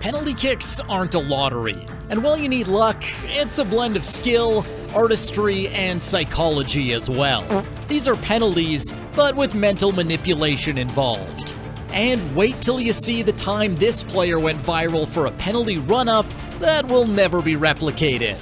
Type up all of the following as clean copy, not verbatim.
Penalty kicks aren't a lottery, and while you need luck, it's a blend of skill, artistry, and psychology as well. These are penalties, but with mental manipulation involved. And wait till you see the time this player went viral for a penalty run-up that will never be replicated.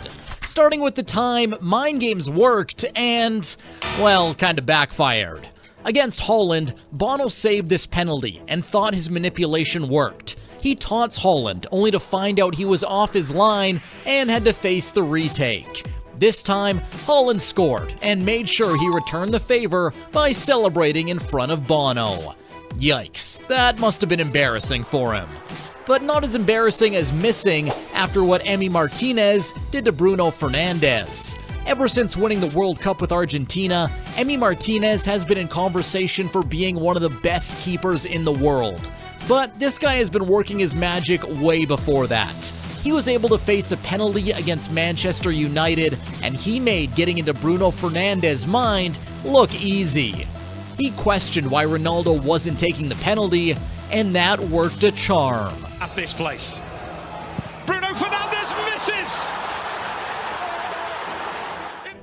Starting with the time mind games worked and, well, kinda backfired. Against Holland, Bono saved this penalty and thought his manipulation worked. He taunts Holland, only to find out he was off his line and had to face the retake. This time, Holland scored and made sure he returned the favor by celebrating in front of Bono. Yikes, that must have been embarrassing for him. But not as embarrassing as missing after what Emi Martinez did to Bruno Fernandes. Ever since winning the World Cup with Argentina, Emi Martinez has been in conversation for being one of the best keepers in the world. But this guy has been working his magic way before that. He was able to face a penalty against Manchester United, and he made getting into Bruno Fernandes' mind look easy. He questioned why Ronaldo wasn't taking the penalty, and that worked a charm. At this place, Bruno Fernandes misses!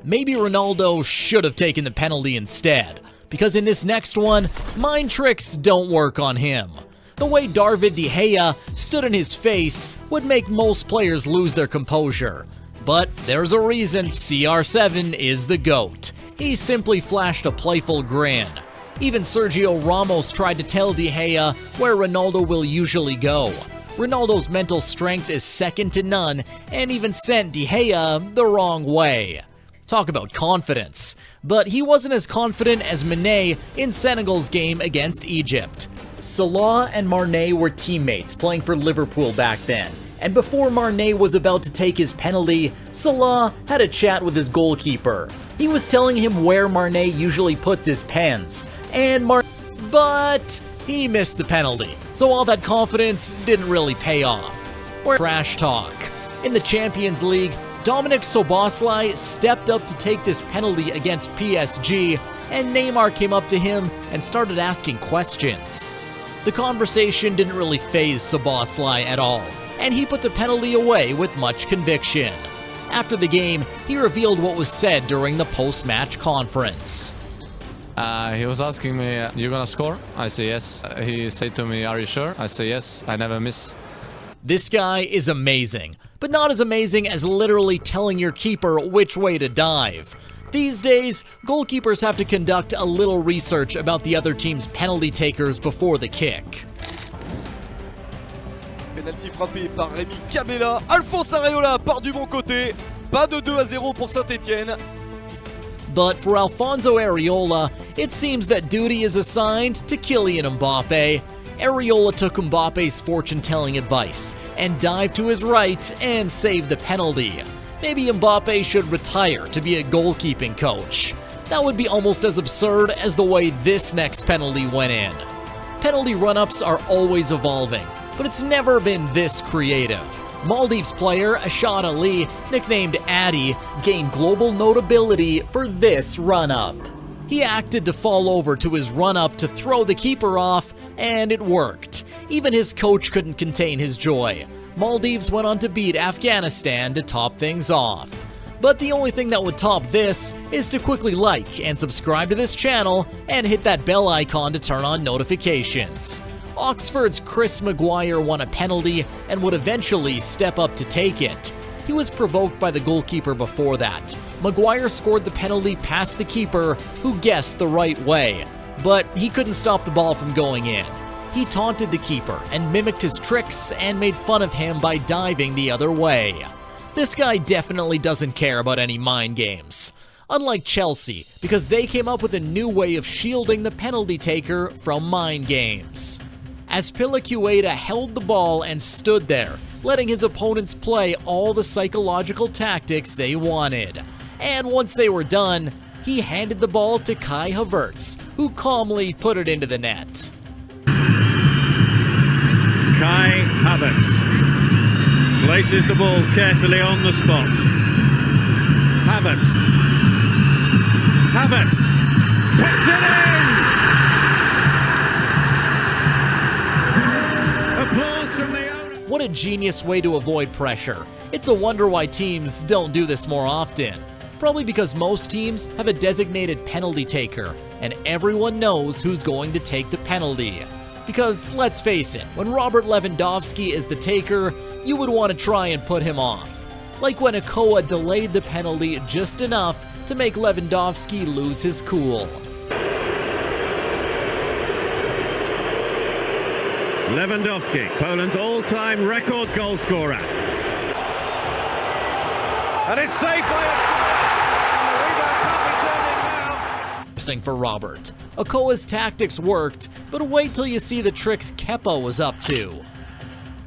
Maybe Ronaldo should have taken the penalty instead, because in this next one, mind tricks don't work on him. The way David De Gea stood in his face would make most players lose their composure. But there's a reason CR7 is the GOAT. He simply flashed a playful grin. Even Sergio Ramos tried to tell De Gea where Ronaldo will usually go. Ronaldo's mental strength is second to none, and even sent De Gea the wrong way. Talk about confidence. But he wasn't as confident as Mané in Senegal's game against Egypt. Salah and Mané were teammates playing for Liverpool back then, and before Mané was about to take his penalty, Salah had a chat with his goalkeeper. He was telling him where Mané usually puts his pens, but he missed the penalty, so all that confidence didn't really pay off. Or trash talk. In the Champions League, Dominik Szoboszlai stepped up to take this penalty against PSG, and Neymar came up to him and started asking questions. The conversation didn't really faze Szoboszlai at all, and he put the penalty away with much conviction. After the game, he revealed what was said during the post-match conference. He was asking me, "You gonna score?" I say yes. He said to me, "Are you sure?" I say yes, I never miss. This guy is amazing, but not as amazing as literally telling your keeper which way to dive. These days, goalkeepers have to conduct a little research about the other team's penalty takers before the kick. Penalty frappé par Rémi Cabella. Alphonse Areola part du bon côté. Pas de 2-0 pour Saint-Etienne. But for Alfonso Areola, it seems that duty is assigned to Kylian Mbappe. Areola took Mbappe's fortune-telling advice and dived to his right and saved the penalty. Maybe Mbappe should retire to be a goalkeeping coach. That would be almost as absurd as the way this next penalty went in. Penalty run-ups are always evolving, but it's never been this creative. Maldives player Ashad Ali, nicknamed Addy, gained global notability for this run-up. He acted to fall over to his run-up to throw the keeper off, and it worked. Even his coach couldn't contain his joy. Maldives went on to beat Afghanistan to top things off. But the only thing that would top this is to quickly like and subscribe to this channel and hit that bell icon to turn on notifications. Oxford's Chris Maguire won a penalty and would eventually step up to take it. He was provoked by the goalkeeper before that. Maguire scored the penalty past the keeper, who guessed the right way, but he couldn't stop the ball from going in. He taunted the keeper and mimicked his tricks and made fun of him by diving the other way. This guy definitely doesn't care about any mind games. Unlike Chelsea, because they came up with a new way of shielding the penalty taker from mind games. Azpilicueta held the ball and stood there, letting his opponents play all the psychological tactics they wanted. And once they were done, he handed the ball to Kai Havertz, who calmly put it into the net. Kai Havertz places the ball carefully on the spot. Havertz puts it in! Applause from the owner. What a genius way to avoid pressure. It's a wonder why teams don't do this more often. Probably because most teams have a designated penalty taker, and everyone knows who's going to take the penalty. Because, let's face it, when Robert Lewandowski is the taker, you would want to try and put him off. Like when Okoa delayed the penalty just enough to make Lewandowski lose his cool. Lewandowski, Poland's all-time record goal scorer. And it's saved by Ochoa. The rebound can't be turned in now. For Robert. Okoa's tactics worked, but wait till you see the tricks Kepa was up to.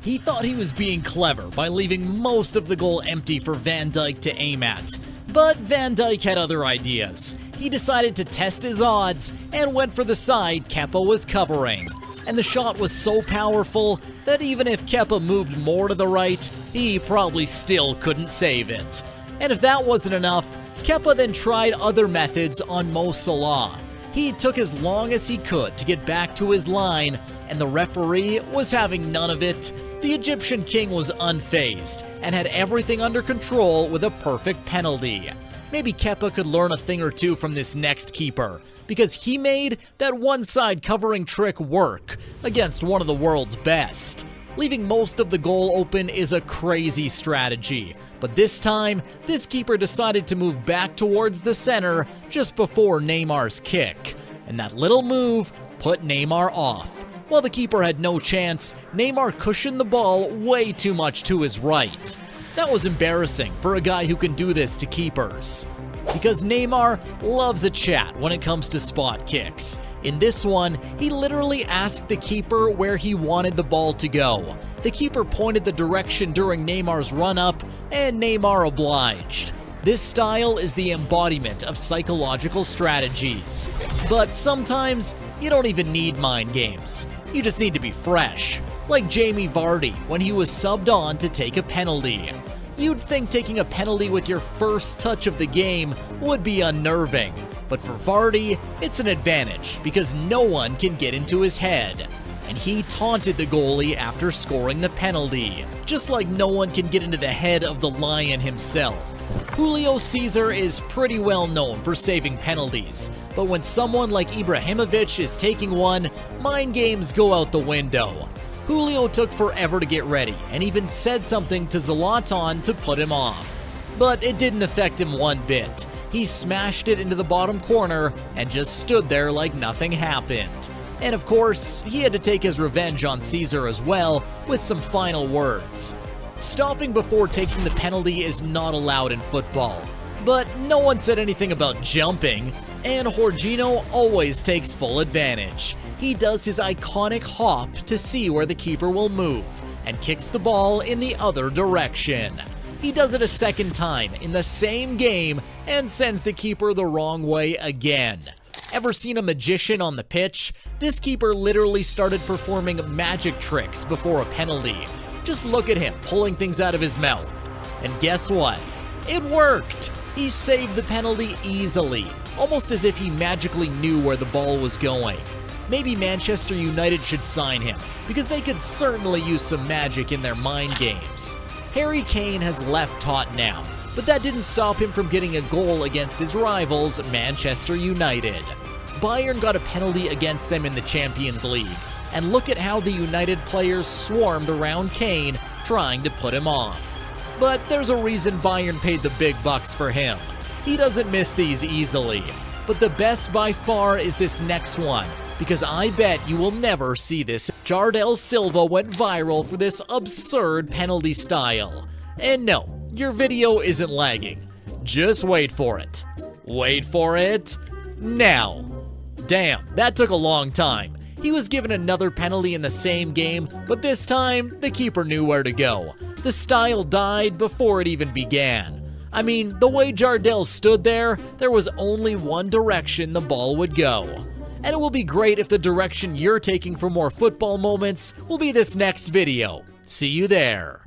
He thought he was being clever by leaving most of the goal empty for Van Dijk to aim at. But Van Dijk had other ideas. He decided to test his odds and went for the side Kepa was covering. And the shot was so powerful that even if Kepa moved more to the right, he probably still couldn't save it. And if that wasn't enough, Kepa then tried other methods on Mo Salah. He took as long as he could to get back to his line, and the referee was having none of it. The Egyptian king was unfazed and had everything under control with a perfect penalty. Maybe Kepa could learn a thing or two from this next keeper, because he made that one-side covering trick work against one of the world's best. Leaving most of the goal open is a crazy strategy, but this time, this keeper decided to move back towards the center just before Neymar's kick, and that little move put Neymar off. While the keeper had no chance, Neymar cushioned the ball way too much to his right. That was embarrassing for a guy who can do this to keepers. Because Neymar loves a chat when it comes to spot kicks. In this one, he literally asked the keeper where he wanted the ball to go. The keeper pointed the direction during Neymar's run-up, and Neymar obliged. This style is the embodiment of psychological strategies. But sometimes, you don't even need mind games. You just need to be fresh. Like Jamie Vardy when he was subbed on to take a penalty. You'd think taking a penalty with your first touch of the game would be unnerving, but for Vardy, it's an advantage because no one can get into his head. And he taunted the goalie after scoring the penalty, just like no one can get into the head of the Lion himself. Julio Cesar is pretty well known for saving penalties, but when someone like Ibrahimovic is taking one, mind games go out the window. Julio took forever to get ready and even said something to Zlatan to put him off. But it didn't affect him one bit. He smashed it into the bottom corner and just stood there like nothing happened. And of course, he had to take his revenge on Caesar as well with some final words. Stopping before taking the penalty is not allowed in football, but no one said anything about jumping, and Jorginho always takes full advantage. He does his iconic hop to see where the keeper will move, and kicks the ball in the other direction. He does it a second time in the same game, and sends the keeper the wrong way again. Ever seen a magician on the pitch? This keeper literally started performing magic tricks before a penalty. Just look at him pulling things out of his mouth. And guess what? It worked! He saved the penalty easily, almost as if he magically knew where the ball was going. Maybe Manchester United should sign him, because they could certainly use some magic in their mind games. Harry Kane has left Tottenham, but that didn't stop him from getting a goal against his rivals, Manchester United. Bayern got a penalty against them in the Champions League, and look at how the United players swarmed around Kane, trying to put him off. But there's a reason Bayern paid the big bucks for him. He doesn't miss these easily. But the best by far is this next one, because I bet you will never see this. Jardel Silva went viral for this absurd penalty style. And no, your video isn't lagging. Just wait for it. Wait for it now. Damn, that took a long time. He was given another penalty in the same game, but this time, the keeper knew where to go. The style died before it even began. I mean, the way Jardel stood there was only one direction the ball would go. And it will be great if the direction you're taking for more football moments will be this next video. See you there.